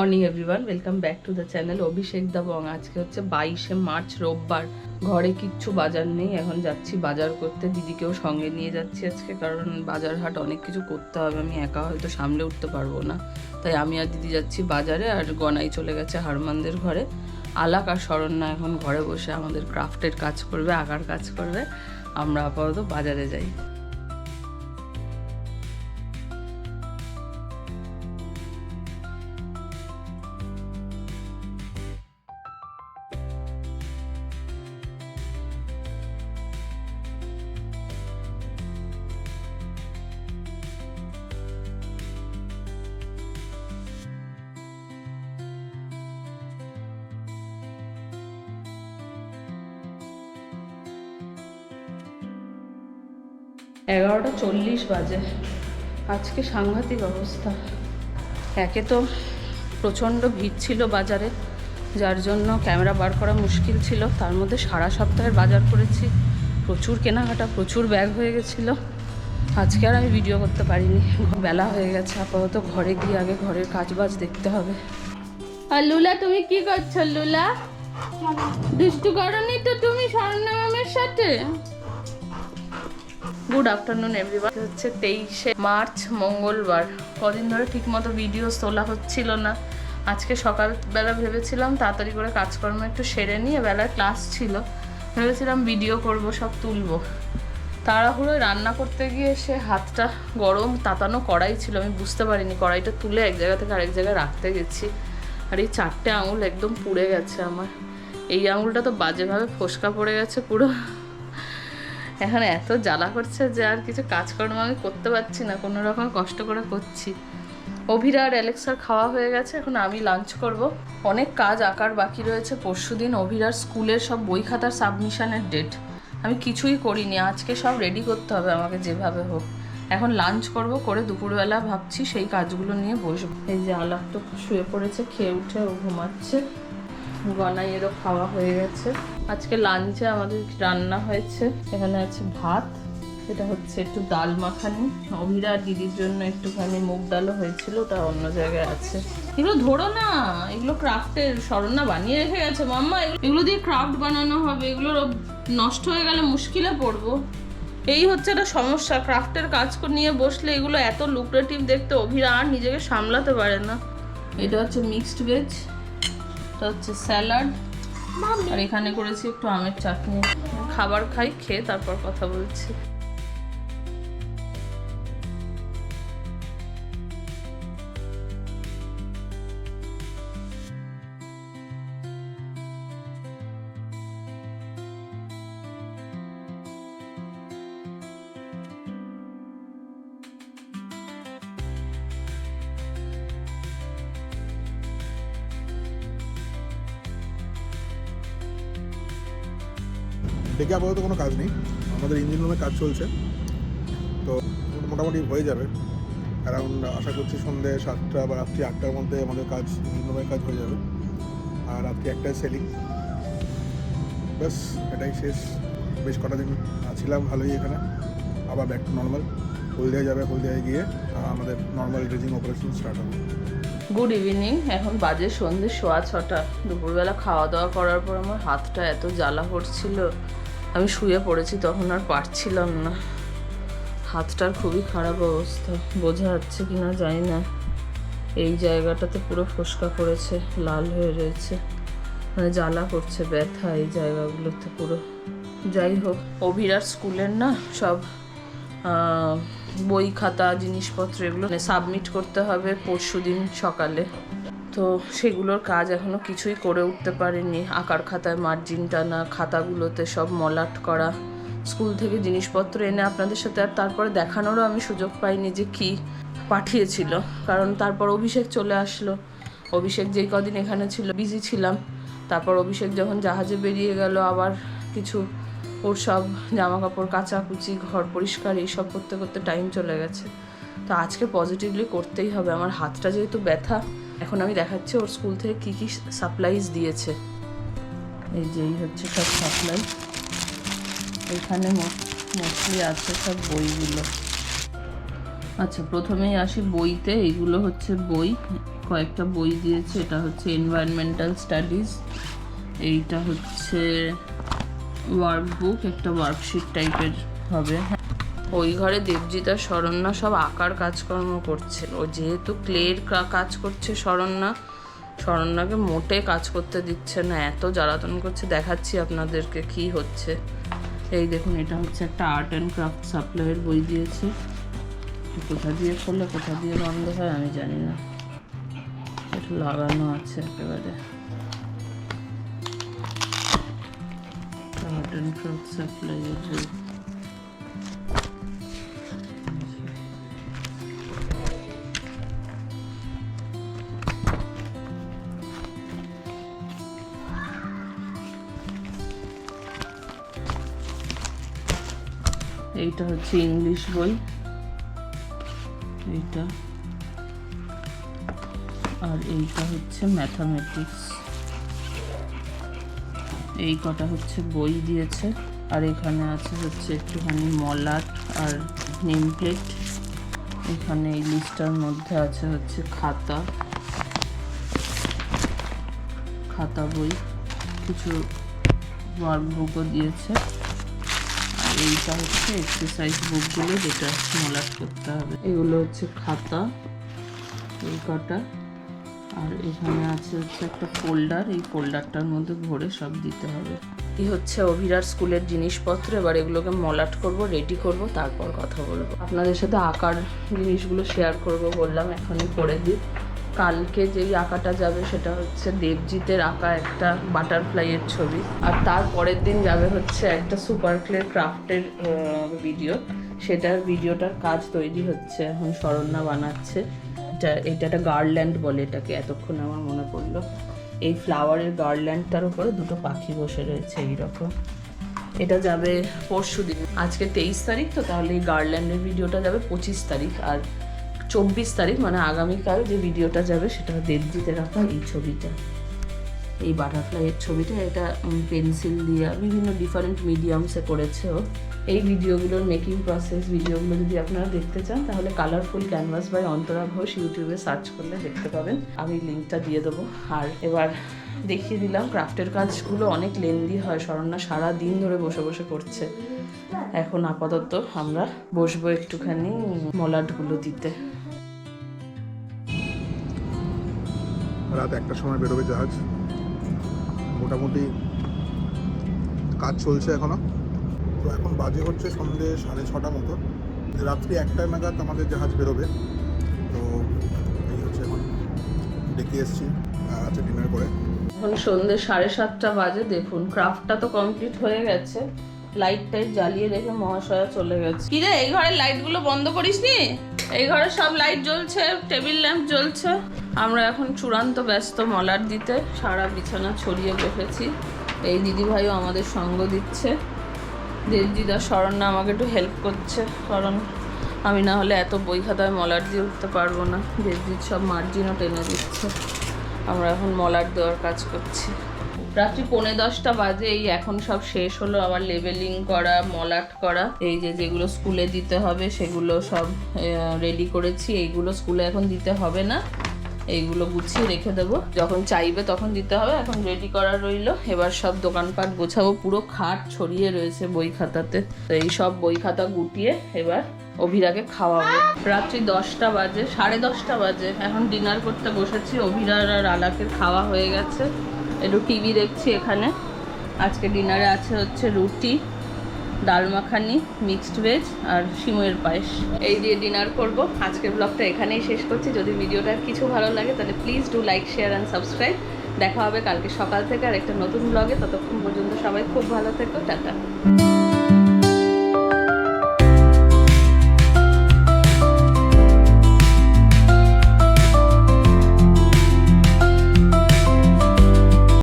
Morning everyone, welcome back to the channel Abhishek da Bong. আজকে হচ্ছে 22শে March রোববার। ঘরে কিচ্ছু বাজার নেই, এখন যাচ্ছি বাজার করতে। দিদিকেও সঙ্গে নিয়ে যাচ্ছি আজকে, কারণ বাজার হাট অনেক কিছু করতে হবে, আমি একা হয়তো সামলে উঠতে পারবো না। তাই আমি আর দিদি যাচ্ছি বাজারে, আর গনাই চলে গেছে হারমানদের ঘরে। আলাক আর শরণ্যা এখন ঘরে বসে আমাদের ক্রাফটের কাজ করবে, আঁকার কাজ করবে। আমরা আপাতত বাজারে যাই। এগারোটা 40 বাজে। আজকে সাংঘাতিক অবস্থা। একে তো প্রচণ্ড ভিড় ছিল বাজারে, যার জন্য ক্যামেরা বার করা মুশকিল ছিল। তার মধ্যে সারা সপ্তাহের বাজার করেছি, প্রচুর কেনাকাটা, প্রচুর ব্যাগ হয়ে গেছিলো। আজকে আর আমি ভিডিও করতে পারিনি, বেলা হয়ে গেছে। আপাতত ঘরে গিয়ে আগে ঘরের কাজবাজ দেখতে হবে। আর লুলা, তুমি কি করছো? লুলা দুষ্টু করনি তো তুমি শরণ্যা ম্যামের সাথে? Good afternoon everyone. হচ্ছে 23শে মার্চ মঙ্গলবার। কদিন ধরে ঠিকমতো ভিডিও তোলা হচ্ছিল না। আজকে সকালবেলা ভেবেছিলাম তাড়াতাড়ি করে কাজকর্ম একটু সেরে নিয়ে, বেলায় ক্লাস ছিল, ভেবেছিলাম ভিডিও করব, সব তুলবো। তাড়াহুড়োয় রান্না করতে গিয়ে সে হাতটা গরম, তাতানো কড়াই ছিল, আমি বুঝতে পারিনি। কড়াইটা তুলে এক জায়গা থেকে আরেক জায়গায় রাখতে গেছি, আর এই 4টে আঙুল একদম পুড়ে গেছে আমার। এই আঙুলটা তো বাজেভাবে ফোসকা পড়ে গেছে পুরো। এখন এত জ্বালা করছে যে আর কিছু কাজকর্ম আমি করতে পারছি না, কোনো রকম কষ্ট করে করছি। অভিরা আর অ্যালেক্সার খাওয়া হয়ে গেছে, এখন আমি লাঞ্চ করব। অনেক কাজ আঁকার বাকি রয়েছে। পরশুদিন অভিরার স্কুলের সব বই খাতার সাবমিশনের ডেট, আমি কিছুই করিনি। আজকে সব রেডি করতে হবে আমাকে যেভাবে হোক। এখন লাঞ্চ করব, করে দুপুরবেলা ভাবছি সেই কাজগুলো নিয়ে বসবো। এই যে আলাপ তো শুয়ে পড়েছে, খেয়ে উঠে ও ঘুমাচ্ছে। গনাইয়েরও খাওয়া হয়ে গেছে। আজকে লাঞ্চে আমাদের রান্না হয়েছে, এখানে আছে ভাত, এটা হচ্ছে একটু ডাল মাখানি। অভিরা আর দিদির জন্য একটুখানি মুগ ডালও হয়েছিল, ওটা অন্য জায়গায় আছে। এগুলো ধরো না, এগুলো ক্রাফটের। শরণ্যা বানিয়ে রেখে গেছে। মাম্মা এগুলো দিয়ে ক্রাফট বানানো হবে, এগুলো নষ্ট হয়ে গেলে মুশকিলে পড়বো। এই হচ্ছে একটা সমস্যা, ক্রাফটের কাজ নিয়ে বসলে এগুলো এত লুক্রেটিভ দেখতে, অভিরা আর নিজেকে সামলাতে পারে না। এটা হচ্ছে মিক্সড ভেজ, এটা হচ্ছে স্যালাড, আর এখানে করেছি একটু আমের চাটনি। খাবার খাই, খেয়ে তারপর কথা বলছি। ডেকে আপাতত কোনো কাজ নেই, আমাদের ইঞ্জিন রুমে কাজ চলছে, তো মোটামুটি হয়ে যাবে। অ্যারাউন্ড আশা করছি সন্ধ্যে 7টা বা রাত্রি 8টার মধ্যে আমাদের কাজ, ইঞ্জিন রুমের কাজ হয়ে যাবে। আর রাত্রি 1টায় সেলিং, ব্যাস এটাই শেষ। বেশ কটা দিন ছিলাম ভালোই এখানে, আবার ব্যাক টু নর্মাল। হলদিয়া যাবে, হলদিয়ায় গিয়ে আমাদের নর্মাল ড্রেজিং অপারেশন স্টার্ট হবে। গুড ইভিনিং, এখন বাজে সন্ধ্যে 6:15। দুপুরবেলা খাওয়া দাওয়া করার পর আমার হাতটা এত জ্বালা করছিল, আমি শুয়ে পড়েছি, তখন আর পারছিলাম না। হাতটার খুবই খারাপ অবস্থা, বোঝা যাচ্ছে কিনা জানি না। এই জায়গাটাতে পুরো ফোসকা পড়েছে, লাল হয়ে রয়েছে, মানে জ্বালা করছে, ব্যথা এই জায়গাগুলোতে পুরো। যাই হোক, অভিরার স্কুলের না সব বই খাতা জিনিসপত্র এগুলো সাবমিট করতে হবে পরশুদিন সকালে। তো সেগুলোর কাজ এখনও কিছুই করে উঠতে পারিনি। আঁকার খাতায় মার্জিন টানা, খাতাগুলোতে সব মলাট করা, স্কুল থেকে জিনিসপত্র এনে আপনাদের সাথে আর তারপরে দেখানোরও আমি সুযোগ পাইনি যে কি পাঠিয়েছিল, কারণ তারপর অভিষেক চলে আসলো। অভিষেক যেই কদিন এখানে ছিল বিজি ছিলাম, তারপর অভিষেক যখন জাহাজে বেরিয়ে গেল, আবার কিছু ওর সব জামা কাপড় কাচাকুচি, ঘর পরিষ্কার এইসব করতে করতে টাইম চলে গেছে। তো আজকে পজিটিভলি করতেই হবে। আমার হাতটা যেহেতু ব্যথা, এখন আমি দেখাচ্ছি ওর স্কুল থেকে কী কী সাপ্লাইজ দিয়েছে। এই যে এই হচ্ছে সব সাপ্লাই, এখানে মোস্টলি আছে সব বইগুলো। আচ্ছা, প্রথমেই আসি বইতে। এইগুলো হচ্ছে বই, কয়েকটা বই দিয়েছে। এটা হচ্ছে এনভায়রনমেন্টাল স্টাডিজ, এইটা হচ্ছে ওয়ার্কবুক, একটা ওয়ার্কশিট টাইপের হবে। ওই ঘরে দেবজিৎ আর শরণ্যা সব আঁকার কাজকর্ম করছে। ও যেহেতু ক্লের কাজ করছে শরণ্যাকে মোটে কাজ করতে দিচ্ছে না, এত জ্বালাতন করছে। দেখাচ্ছি আপনাদেরকে কি হচ্ছে। এই দেখুন, এটা হচ্ছে একটা আর্ট অ্যান্ড ক্রাফট সাপ্লাইয়ের বই দিয়েছে। কোথা দিয়ে খোলে কোথা দিয়ে বন্ধ হয় আমি জানি না, এটা লাগানো আছে একেবারে। আর্ট অ্যান্ড ক্রাফট সাপ্লাইয়ের বই। এইটা হচ্ছে ইংলিশ বই, এইটা, আর এইটা হচ্ছে ম্যাথামেটিক্স। এই কটা হচ্ছে বই দিয়েছে। আর এখানে আছে হচ্ছে একটুখানি মলাট আর নেম প্লেট। এখানে এই লিস্টার মধ্যে আছে হচ্ছে খাতা বই, কিছু ওয়ার্কবুকও দিয়েছে। আর এইটা হচ্ছে এক্সারসাইজ বুকগুলো যেটা মলাট করতে হবে। এগুলো হচ্ছে খাতা, এই কটা। আর এখানে আছে হচ্ছে একটা ফোল্ডার, এই ফোল্ডারটার মধ্যে ভরে সব দিতে হবে। এই হচ্ছে অভিরার স্কুলের জিনিসপত্র। এবার এগুলোকে মলাট করব, রেডি করব, তারপর কথা বলবো। আপনাদের সাথে আঁকার জিনিসগুলো শেয়ার করব বললাম, এখনই করে দিই। কালকে যেই আঁকাটা যাবে সেটা হচ্ছে দেবজিতের আঁকা একটা বাটারফ্লাইয়ের ছবি। আর তার পরের দিন যাবে হচ্ছে একটা সুপার ক্লে ক্রাফটের ভিডিও। সেটার ভিডিওটার কাজ তৈরি হচ্ছে, এখন শরণ্যা বানাচ্ছে। এটা একটা গার্ল্যান্ড বলে এটাকে, এতক্ষণ আমার মনে পড়লো। এই ফ্লাওয়ারের গার্ল্যান্ডটার উপরে দুটো পাখি বসে রয়েছে এইরকম। এটা যাবে পরশু দিন, আজকে 23 তারিখ, তো তাহলে এই গার্ল্যান্ডের ভিডিওটা যাবে 25 তারিখ। আর 24 তারিখ মানে আগামীকাল যে ভিডিওটা যাবে সেটা দেবজিতের আঁকা এই ছবিটা, এই বাটারফ্লাইয়ের ছবিটা। এটা পেন্সিল দিয়ে বিভিন্ন ডিফারেন্ট মিডিয়ামসে করেছে ও। এই ভিডিওগুলোর মেকিং প্রসেস ভিডিওগুলো যদি আপনারা দেখতে চান তাহলে colourful canvas by Antara Ghosh ইউটিউবে সার্চ করলে দেখতে পাবেন, আমি লিঙ্কটা দিয়ে দেবো। আর এবার দেখিয়ে দিলাম, ক্রাফটের কাজগুলো অনেক লেন্দি হয়, শরণ্যা সারা দিন ধরে বসে বসে করছে। এখন আপাতত আমরা বসবো একটুখানি মলাটগুলো দিতে। রাত 1টার সময় বেরোবে জাহাজ। মোটামুটি কাজ চলছে এখনো। তো এখন বাজে হচ্ছে সন্ধ্যে 6:30 মতো। রাত্রি 1টা নাগাদ আমাদের জাহাজ বেরোবে। তো এই হচ্ছে এখন ডেকে এসছি আজকে ডিনার করে। এখন সন্ধ্যে 7:30 বাজে। দেখুন ক্রাফটটা তো কমপ্লিট হয়ে গেছে। লাইট টাইট জ্বালিয়ে রেখে মহাশয়া চলে গেছে। কি রে, এই ঘরের লাইটগুলো বন্ধ করিসনি? এই ঘরে সব লাইট জ্বলছে, টেবিল ল্যাম্প জ্বলছে। আমরা এখন চূড়ান্ত ব্যস্ত মলাট দিতে, সারা বিছানা ছড়িয়ে বসেছি। এই দিদিভাইও আমাদের সঙ্গ দিচ্ছে। দেবজিৎ আর শরণ্যা আমাকে একটু হেল্প করছে, কারণ আমি না হলে এত বই খাতায় মলাট দিয়ে উঠতে পারবো না। দেবজিৎ সব মার্জিনও টেনে দিচ্ছে। আমরা এখন মলাট দেওয়ার কাজ করছি। রাত্রি 9:45 বাজে। এই এখন সব শেষ হলো, আবার লেবেলিং করা, মলাট করা। এই যেগুলো স্কুলে দিতে হবে সেগুলো সব রেডি করেছি। এইগুলো স্কুলে এখন দিতে হবে না, এইগুলো গুছিয়ে রেখে দেবো, যখন চাইবে তখন দিতে হবে। এখন রেডি করা রইলো। এবার সব দোকানপাট গোছাবো। পুরো খাট ছড়িয়ে রয়েছে বই খাতাতে। তো এই সব বই খাতা গুটিয়ে এবার অভিরাকে খাওয়াবো। রাত্রি 10টা বাজে, 10:30 বাজে। এখন ডিনার করতে বসেছি। অভিরার আর আলাকের খাওয়া হয়ে গেছে, একটু টিভি দেখছি এখানে। আজকে ডিনারে আছে হচ্ছে রুটি, ডাল মাখানি, মিক্সড ভেজ আর সিমইয়ের পায়েস। এই দিয়ে ডিনার করব। আজকের ব্লগটা এখানেই শেষ করছি। যদি ভিডিওটা কিছু ভালো লাগে তাহলে please do like, share and subscribe. দেখা হবে কালকে সকাল থেকে আর একটা নতুন ব্লগে। ততক্ষণ পর্যন্ত সবাই খুব ভালো থেকো। টাটা।